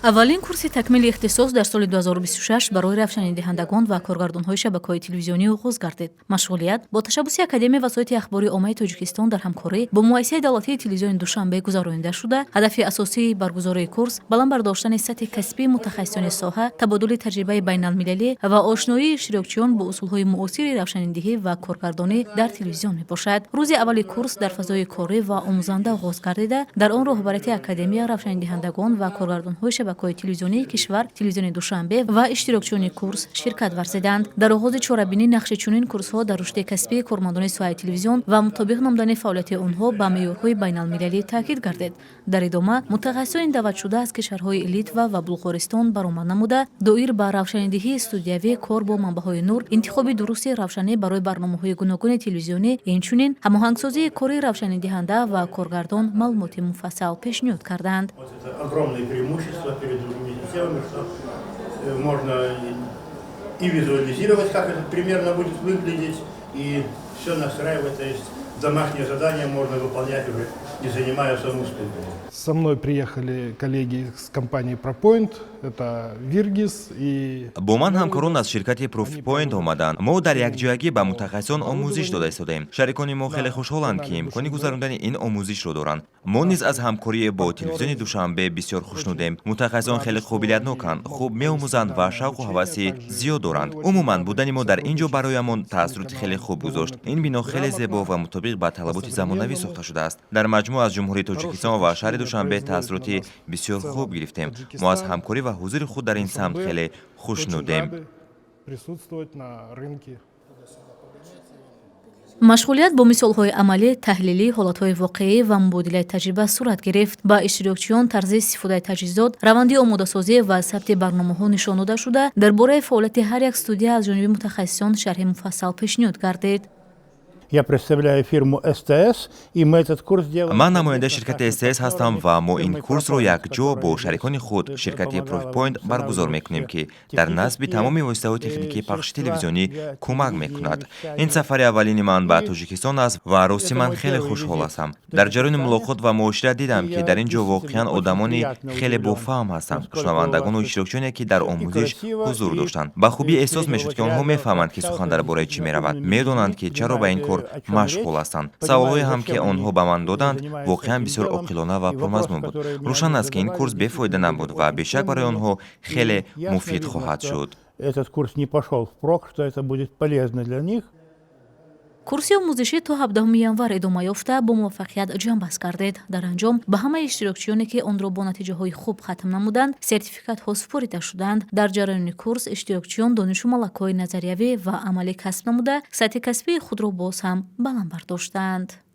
аввалин курси такмили ихтисос дар соли 2026 барои равшанидаҳандагон ва коргардонҳои шабакаҳои телевизионӣ оғоз гардид. Машғулият бо ташаббуси Академияи васоити ахбори оммаи Тоҷикистон дар ҳамкорӣ бо муассисаи давлатии телевизиони Душанбе гузаронида шуда, ҳадафи асосии баргузории курс баланд бардоштани сатҳи касбии мутахассисони соҳа, табодули таҷрибаи байналмилалӣ ва ошноии иштирокчиён бо усулҳои муосири равшаниндиҳӣ ва коргардонӣ дар телевизион мебошад. Рӯзи аввали курс дар фазои корӣ ва омӯзанда оғоз гардида, дар он роҳбарияти Академия равшанидаҳандагон ва коргардонҳои шабакаҳои телевизионии кишвар, телевизиони Душанбе ва иштирокчиёни курс ширкат варзиданд. Дар оғози чорабинӣ нақши чунин курсҳо дар рушди касбии кормандони соҳаи телевизион ва мутобиқ номдани фаъолияти онҳо ба меъёрҳои байналмилалӣ таъкид гардид. Дар идома мутахассисони даъватшуда аз кишварҳои Литва ва Булғористон баромад намуда, доир ба равшаниндиҳии студиявӣ, кор бо манбаъҳои нур, интихоби дурусти равшанӣ барои барномаҳои гуногуни телевизионӣ, инчунин ҳамоҳангсозии кори равшанидаҳанда ва коргардон маълумоти муфассал пешниҳод карданд. Можно и визуализировать, как это примерно будет выглядеть, и все настраивать, то есть домашнее задание можно выполнять уже, не занимая саму студию. Со мной приехали коллеги с компании ProPoint, это Виргиз и... бо ман ҳамкорон аз ширкати ProPoint омаданд. мо дар якҷоягӣ ба мутахассисон омӯзиш дода истодаем. Шарикони мо хеле хушҳоланд ки имкони гузарондани ин омӯзишро доранд. мо низ аз ҳамкорӣ бо телевизиони Душанбе бисёр хушнудем. мутахассисон хеле қобилиятноканд, хуб меомӯзанд ва шавқу ҳаваси зиёд доранд. умуман будани мо дар ин ҷо бароямон таъссуроти хеле хуб гузошт. ин бино хеле зебо ва мутобиқ ба талаботи замонавӣ сохта шудааст. дар маҷмӯъ аз ҷумҳурии Тоҷикистон ва шаҳри Душанбе таъссуроти бисёр хуб гирифтем. мо аз ҳамкорӣ ва ҳузури худ дар ин самт хеле хушнудем. Машғулият бо мисолҳои амалӣ, таҳлилӣ, ҳолатҳои воқеӣ ва мубодилаи таҷриба сурат гирифт. Ба иштирокчиён тарзи истифодаи таҷҳизот, раванди омодасозӣ ва сабти барномаҳо нишон дода шуда, дар бораи фаъолияти ҳар як студия аз ҷониби мутахассисон шарҳи муфассал пешниҳод гардид. Я представляю фирму СТС, и мы этот курс делаем... ман намояндаи ширкати СТС ҳастам ва мо ин курсро якҷо бо шарикони худ, ширкати ProPoint баргузор мекунем, ки дар насби тамоми воситаҳои техникии пахши телевизионӣ кӯмак мекунад. ин сафари аввалини ман ба Тоҷикистон аст ва рости ман хеле хушҳол ҳастам. дар ҷараёни мулоқот ва муошират дидам, ки дар ин ҷо воқеан одамони хеле бофаҳм ҳастанд, шунавандагону иштирокчиёне, ки дар омӯзиш ҳузур доштанд. ба хубӣ эҳсос мешуд, ки онҳо мефаҳманд, ки сухан дар бораи чӣ меравад, медонанд, ки чаро ба ин кор машғул ҳастанд. саволҳое ҳам, ки онҳо ба ман доданд, воқеан бисёр оқилона ва пурмазмун буд. рӯшан аст, ки ин курс бефоида набуд ва бешак барои онҳо хеле муфид хоҳад шуд. Этот курс не пошел впрок, что это будет полезно для них. курси омӯзишӣ то 17 январ идома ёфта бо муваффақият ҷамъбаст гардид. дар анҷом ба ҳамаи иштирокчиёне, ки онро бо натиҷаҳои хуб хатм намуданд, сертификатҳо супорида шуданд. дар ҷараёни курс иштирокчиён донишу малакаҳои назариявӣ ва амалӣ касб намуда, сатҳи касбии худро боз ҳам баланд бардоштанд.